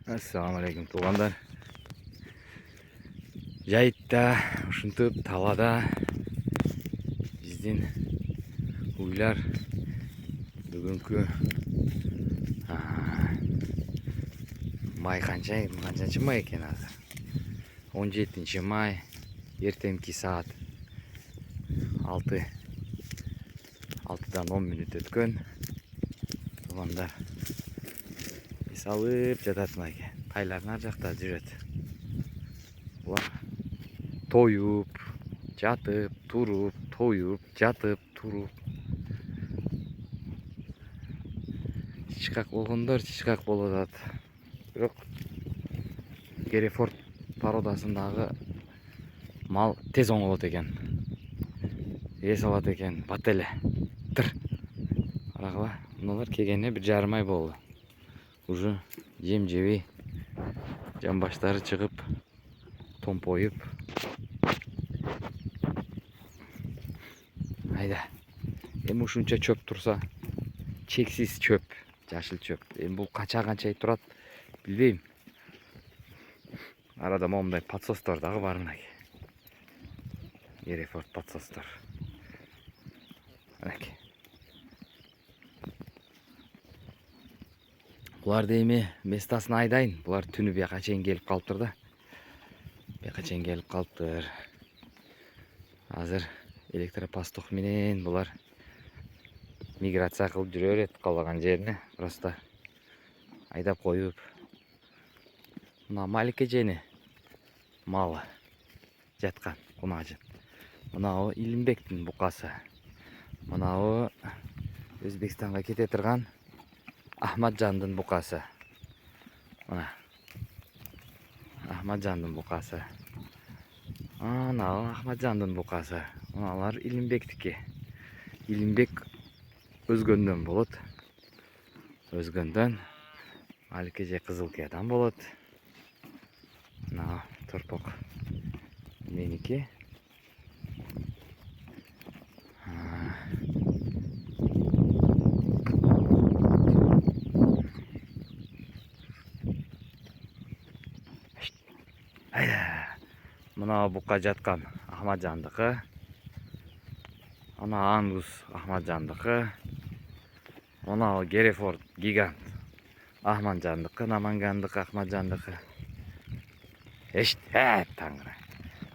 Assalomu alaykum tug'anlar. Jayitda, ушинтип talada биздин uylar бүгүнкү май канчанчы май экен азыр? 17-май, эртеңки саат 6-дан 10 мүнөт өткөн. Туугандар эс алып жатат мынакей. Тайлардын ар жакта жүрөт. Булар тоюп, жатып, туруп, тоюп, жатып, туруп. Чычкак болгондор чычкак болуп атат. Бирок Герефорд породасындагы мал тез оңолот экен. Эс алат экен, бат эле. Тыр. Карагыла, муналар келгенине 1,5 ай болду. Уже жем жебей, жан баштары чыгып, томпоюп. Айда. Эми ушунча чөп турса, чексиз чөп, жашыл чөп. Эми бул канчай турат билбейм. Арада момундай подсостор дагы бар мынакей. Герефорд подсостор. Мынакей. Буларды эми местасын айдайын. Булар түнү бияка чейин келип калыптыр да. Бияка чейин келип калыптыр. Азыр электропастух менен булар миграция кылып жүрө берет калган жерине. Просто айдап коюп. Мына Малик эжени малы жаткан кунажын. Мынау Илимбектин букасы. Мынау Өзбекстанга кете турган Ахмаджандын букасы. Мына Ахмаджандын букасы. Анау Ахмаджандын букасы. Мыналар Илимбектики. Илимбек өзгөндөн болот. Өзгөндөн Малик эже Кызылкиядан болот. Мына торпок меники. Мына бука жаткан Ахмаджандыкы. Ана Ангус Ахмаджандыкы. Мына Герефорд гигант Ахмаджандыкы, Намангандыкы, Ахмаджандыкы. Таңгырай.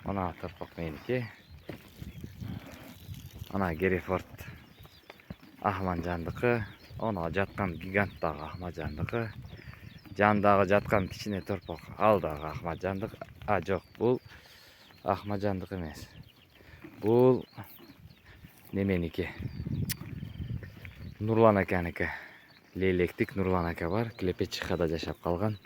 Ана торпок меники. Ана Герефорд Ахмаджандыкы. Ана жаткан гигант дагы Ахмаджандыкы. Жандагы жаткан кичине торпок ал дагы Ахмаджандык. Жок, бул Ахмаджандык эмес. Бул неменики? Нурлан аканыкы. Лейлектик Нурлан ака бар. Клепечихада жашап калган.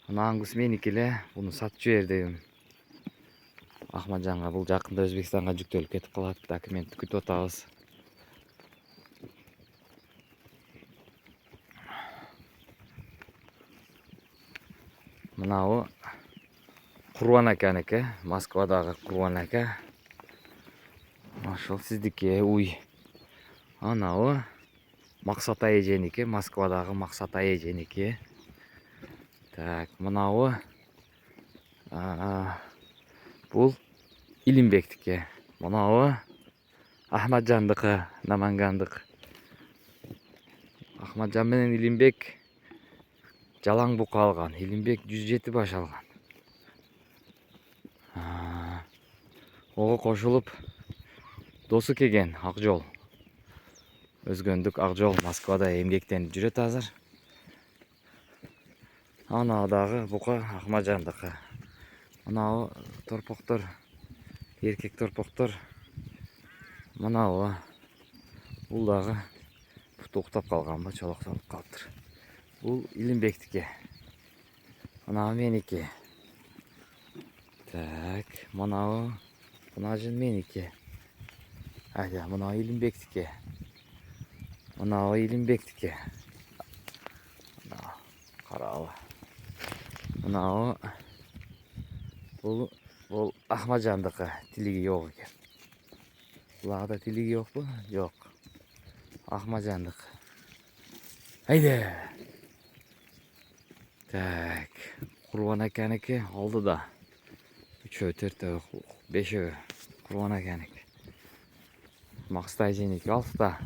Мына Ангус меники эле. Буну сатып жибердим. Ахмаджанга бул жакында Өзбекстанга жүктөлүп кетип калат. Документти күтүп атабыз. Мынау Курбан аканыкы, Москвадагы Курбан ака. Ошол сиздики уй. Анау Максат эженики, Москвадагы Максат эженики. Так, мынау бул Илимбектики. Мынау Ахмаджандыкы, Намангандык. Ахмаджан менен Илимбек жалаң бука алган. Илимбек 107 баш алган. Ого кошулуп досу келген Акжол. Өзгөндүк Акжол Москвада эмгектенип жүрөт азыр. Ана дагы бука Ахмаджандыкы. Мынау торпоктор, эркек торпоктор. Мынау бул дагы уктап калганбы, чолоктоп калыптыр. Бул Илимбектики. Мынау меники. Так, мынау Кунажын меники. Айда, мынау Илимбектики. Мынау Илимбектики. Мынау каралы. Мынау бул Ахмаджандыкы. Тилиги жок экен. Буларда тилиги жокпу? Жок. Ахмаджандык. Айда. Так, Құрбан аканікі алды да. 3, 4, 5 Құрбан аканікі. Мақстай женеке алды да.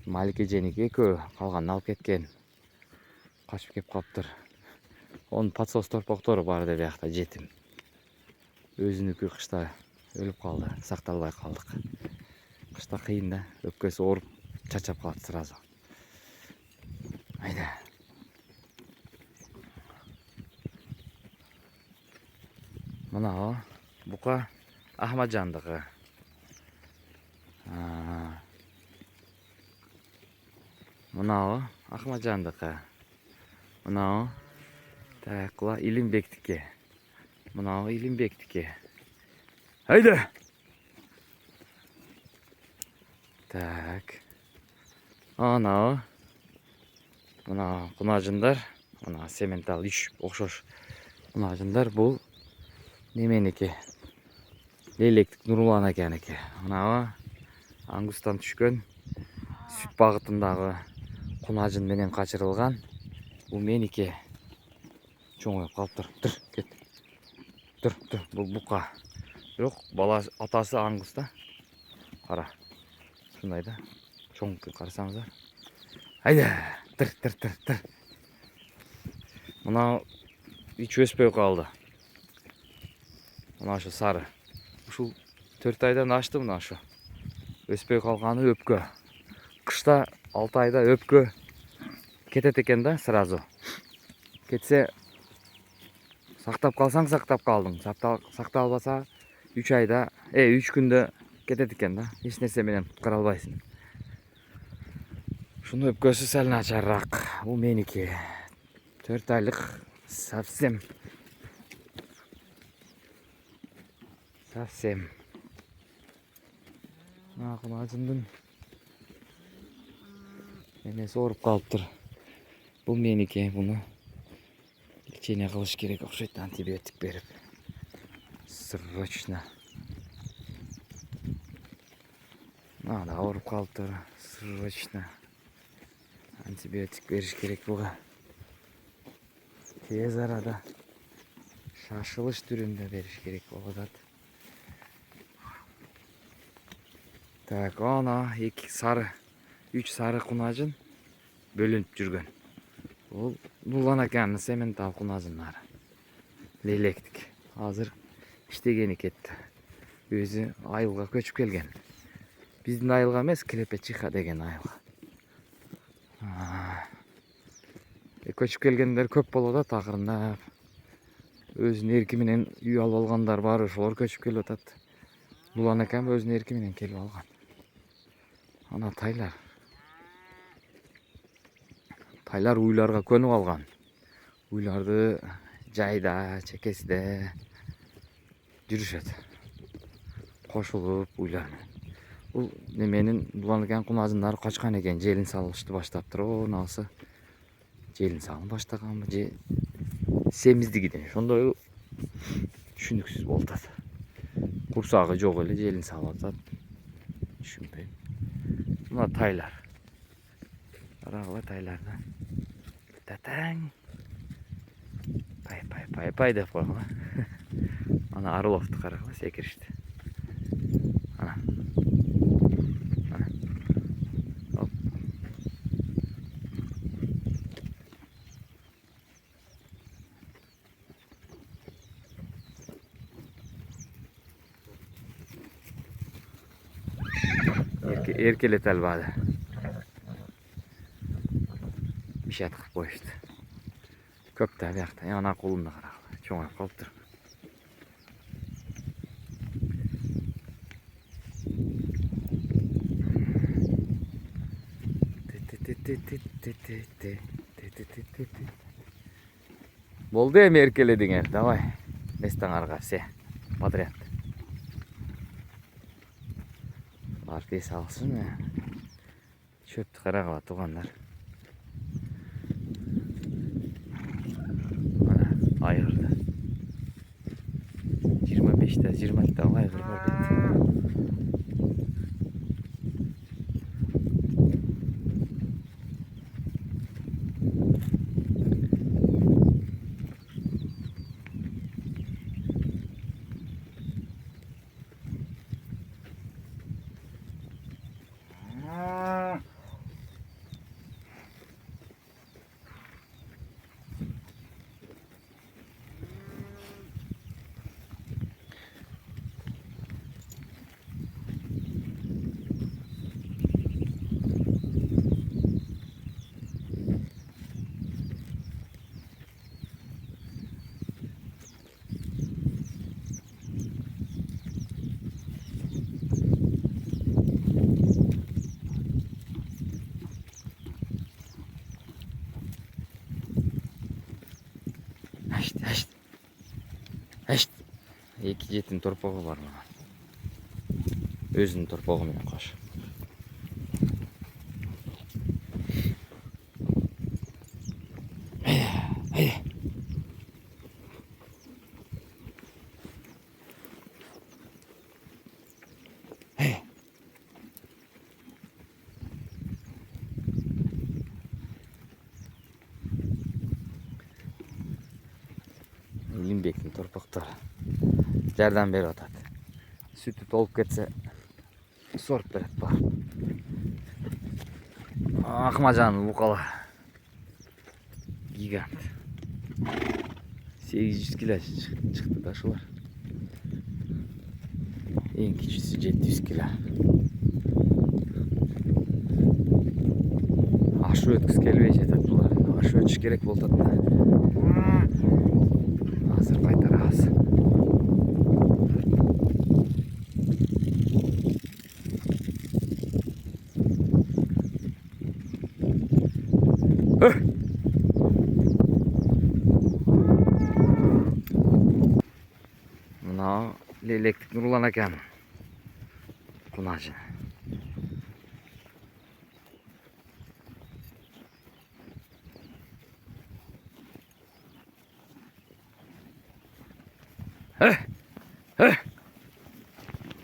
Малике женеке екеуі қалғанын алып кеткен. Қашып кеп қаптыр. Оның патсос торпақтары бар деп яқта жетім. Өзінікі қышта өліп қалды, сақталбай қалдық. Қышта қиын да, өпкесі орып, чачап қалды сразу. Айда. Мынау бұқа Ахмаджандығы. Мынау Ахмаджандығы. Мынау тақла Илимбектікі. Мынау Илимбектікі. Айда! Так. Анау. Мынау құнажындар. Мынау сементал үш оқшош құнажындар. Бұл неменеке? Лелектік Нұрлан аканікі. Мынау аңгустан түшкен сүт бағытындағы құнажын менен қачырылған. Бұл менеке. Чоңайып қалып тұр. Тұр, кет. Тұр. Бұл бұқа. Жоқ, бала атасы аңгуста. Қара. Шындай да. Чоңып қарасаңыздар. Айда. Тұр. Мынау үш өспей қалды. Мынау шу сары. Ушул 4 айдан ашты мынау шу. Өспей қалғаны өпкө. Қышта 6 айда өпкө кетет екен да сразу. Кетсе сақтап қалсаң сақтап қалдың. Сақталбаса 3 айда, 3 күнде кетет екен да. Еш нәрсе менен құтқара албайсың. Шуны өпкөсү сәл начарраак. Бул меники. 4 айлык совсем. Құнажындың енесі орып қалыптыр. Бұл менеке, бұны лечение қылыш керек оқшайды, антибиотик беріп. Срочно. Да орып қалыптыр. Срочно. Антибиотик беріш керек бұға. Тез арада шашылыш түрінде беріш керек бұға. Так, ана 2 сары, 3 сары құнажын бөлініп жүрген. Ол Нұрлан аканың сементал құнажынлары. Лелектік. Азыр іштегені кетті. Өзі айылға көчіп келген. Біздің айылға емес, Клепечиха деген айылға. Көчіп келгендер көп болады тақырында. Өзінің еркіменен үй алып алғандар бар, ошолар көчіп келіп атады. Нұрлан акам өзінің еркіменен келіп алған. Ана тайлар. Тайлар уйларға көніп алған. Уйларды жайда, чекесіде жүрішеді. Қошылып уйлармен. Бұл неменің Нұрлан акам құнажындары қашқан екен, желін салышты баштаптыр. Насы желін салын баштаған ба, семіздігіден. Сонда түшініксіз болтады. Құрсағы жоқ еле желін салып атады. Түшінбеймін. Мына тайлар. Арағыла тайларда. Тәтәң. Пай деп қойғыла. Ана Орловты қарағыла секірішті. Ана. Оп. Erkele talbada. Bir şey atıp koyuştu. Köpte bir yakta. Yana kolunda karaklı. Çoğunluq kalıptır. Boldu ya mi erkeledin el? Davay. Nestan arka se. Padriyat. Partiye salsın mı? Çöptü karakla tuğanlar. Ayırdı. 25'te 20'de ayırdı var bitti. Әшт. Екі жетім торпағы бар мына. Өзінің торпағымен қош. Еңбектің торпақтары жәрдем беріп атады. Сүті толып кетсе, сорып береді бар. Ақмажан бұқала. Гигант. 800 кило шықты да шулар. Ең кичүүсү 700 кило. Ашу өткүз келбей жатат булар. Ашу өтүш керек болот да. Азыр кайтарабыз. Мына лелектик Нурлан экен. Кунажы.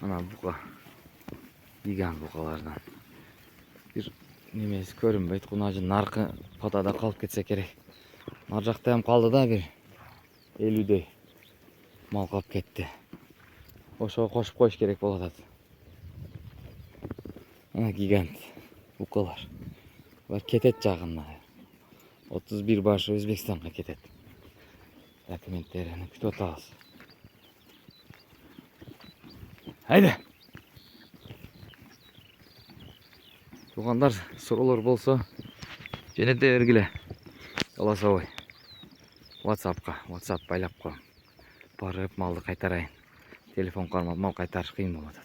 Ana buqa. Yigan buqalardan. Bir немesi көрінбейді. Кунажы нарқы потада қалып кетсе керек. Нар жақта ham қалды да bir 50-дей мал қалып кетті. Ошоға қошып қойыш керек болады. Ана гигант buqalar. Var кетет жағына. 31 başı Өзбекстанға кетет. Документтерini күтіп отабыз. Haydi. Туғандар, сұраулар болса, және де бергіле. Голосовой. WhatsApp байлап қойым. Барып малды қайтарайын. Телефон қармап мал қайтарыш қиын болады.